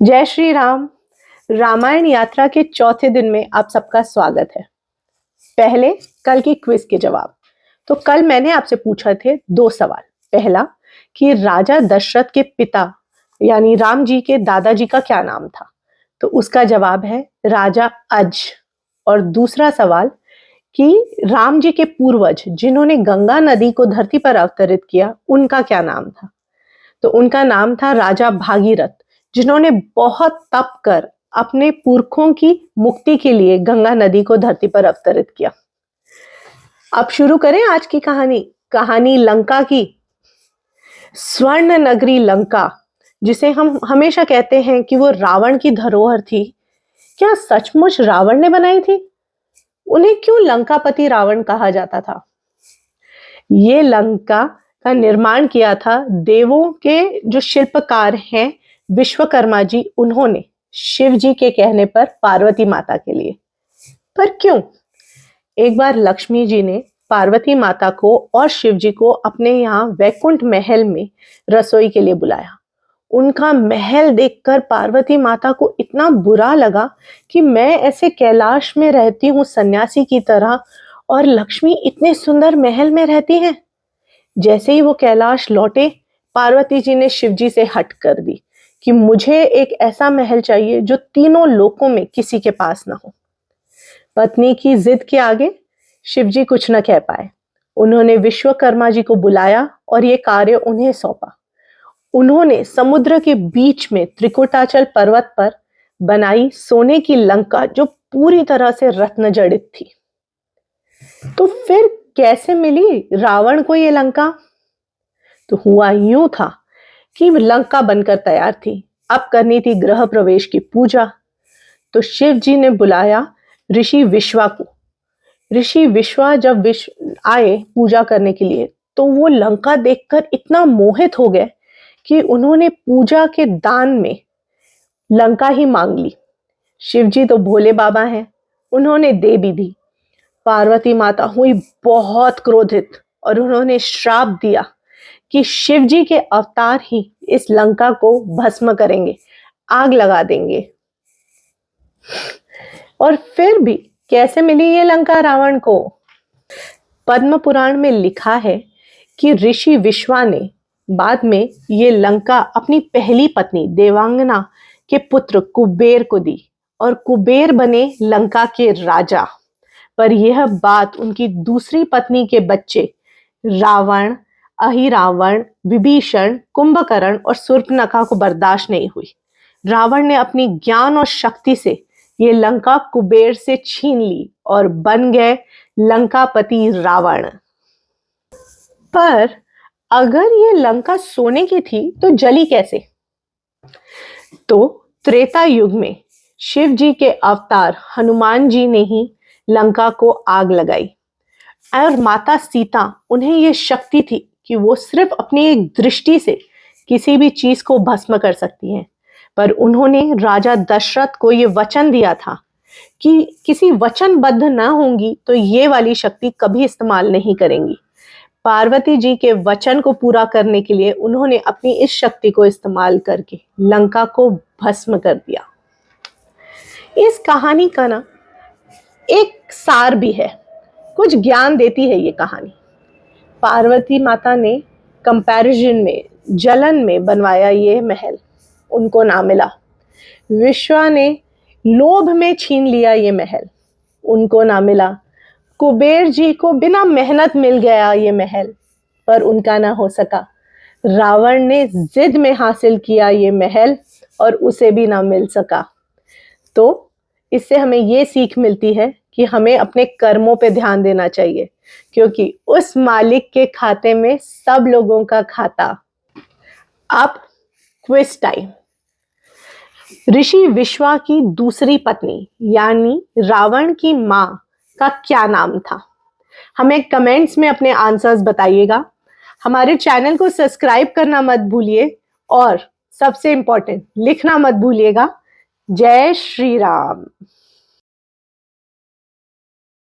जय श्री राम। रामायण यात्रा के चौथे दिन में आप सबका स्वागत है। पहले कल की क्विज के जवाब। तो कल मैंने आपसे पूछा थे दो सवाल। पहला कि राजा दशरथ के पिता यानी राम जी के दादाजी का क्या नाम था, तो उसका जवाब है राजा अज। और दूसरा सवाल कि राम जी के पूर्वज जिन्होंने गंगा नदी को धरती पर अवतरित किया उनका क्या नाम था, तो उनका नाम था राजा भागीरथ, जिन्होंने बहुत तप कर अपने पुरखों की मुक्ति के लिए गंगा नदी को धरती पर अवतरित किया। अब शुरू करें आज की कहानी लंका की। स्वर्ण नगरी लंका, जिसे हम हमेशा कहते हैं कि वो रावण की धरोहर थी, क्या सचमुच रावण ने बनाई थी? उन्हें क्यों लंकापति रावण कहा जाता था? ये लंका का निर्माण किया था देवों के जो शिल्पकार हैं विश्वकर्मा जी, उन्होंने शिव जी के कहने पर पार्वती माता के लिए। पर क्यों? एक बार लक्ष्मी जी ने पार्वती माता को और शिव जी को अपने यहाँ वैकुंठ महल में रसोई के लिए बुलाया। उनका महल देखकर पार्वती माता को इतना बुरा लगा कि मैं ऐसे कैलाश में रहती हूँ सन्यासी की तरह, और लक्ष्मी इतने सुंदर महल में रहती हैं। जैसे ही वो कैलाश लौटे, पार्वती जी ने शिव जी से हट कर दी कि मुझे एक ऐसा महल चाहिए जो तीनों लोकों में किसी के पास ना हो। पत्नी की जिद के आगे शिव जी कुछ न कह पाए। उन्होंने विश्वकर्मा जी को बुलाया और ये कार्य उन्हें सौंपा। उन्होंने समुद्र के बीच में त्रिकुटाचल पर्वत पर बनाई सोने की लंका, जो पूरी तरह से रत्न जड़ित थी। तो फिर कैसे मिली रावण को ये लंका? तो हुआ यूं था कि लंका बनकर तैयार थी, अब करनी थी गृह प्रवेश की पूजा। तो शिव जी ने बुलाया ऋषि विश्वा को। ऋषि विश्वा जब आए पूजा करने के लिए, तो वो लंका देखकर इतना मोहित हो गए कि उन्होंने पूजा के दान में लंका ही मांग ली। शिव जी तो भोले बाबा हैं, उन्होंने दे भी दी। पार्वती माता हुई बहुत क्रोधित और उन्होंने श्राप दिया कि शिव जी के अवतार ही इस लंका को भस्म करेंगे, आग लगा देंगे। और फिर भी कैसे मिली ये लंका रावण को? पद्म पुराण में लिखा है कि ऋषि विश्वा ने बाद में ये लंका अपनी पहली पत्नी देवांगना के पुत्र कुबेर को दी, और कुबेर बने लंका के राजा। पर यह बात उनकी दूसरी पत्नी के बच्चे रावण, अहिरावण, विभीषण, कुंभकर्ण और शूर्पणखा को बर्दाश्त नहीं हुई। रावण ने अपनी ज्ञान और शक्ति से ये लंका कुबेर से छीन ली और बन गए लंकापति रावण। पर अगर ये लंका सोने की थी तो जली कैसे? तो त्रेता युग में शिव जी के अवतार हनुमान जी ने ही लंका को आग लगाई, और माता सीता, उन्हें यह शक्ति थी कि वो सिर्फ अपनी एक दृष्टि से किसी भी चीज को भस्म कर सकती हैं। पर उन्होंने राजा दशरथ को यह वचन दिया था कि किसी वचनबद्ध ना होंगी तो ये वाली शक्ति कभी इस्तेमाल नहीं करेंगी। पार्वती जी के वचन को पूरा करने के लिए उन्होंने अपनी इस शक्ति को इस्तेमाल करके लंका को भस्म कर दिया। इस कहानी का ना एक सार भी है, कुछ ज्ञान देती है ये कहानी। पार्वती माता ने कंपैरिजन में, जलन में बनवाया ये महल, उनको ना मिला। विश्वा ने लोभ में छीन लिया ये महल, उनको ना मिला। कुबेर जी को बिना मेहनत मिल गया ये महल, पर उनका ना हो सका। रावण ने जिद में हासिल किया ये महल और उसे भी ना मिल सका। तो इससे हमें ये सीख मिलती है कि हमें अपने कर्मों पे ध्यान देना चाहिए, क्योंकि उस मालिक के खाते में सब लोगों का खाता। अब क्विज टाइम। ऋषि विश्वा की दूसरी पत्नी यानी रावण की मां का क्या नाम था? हमें कमेंट्स में अपने आंसर्स बताइएगा। हमारे चैनल को सब्सक्राइब करना मत भूलिए, और सबसे इंपॉर्टेंट लिखना मत भूलिएगा। जय श्री राम।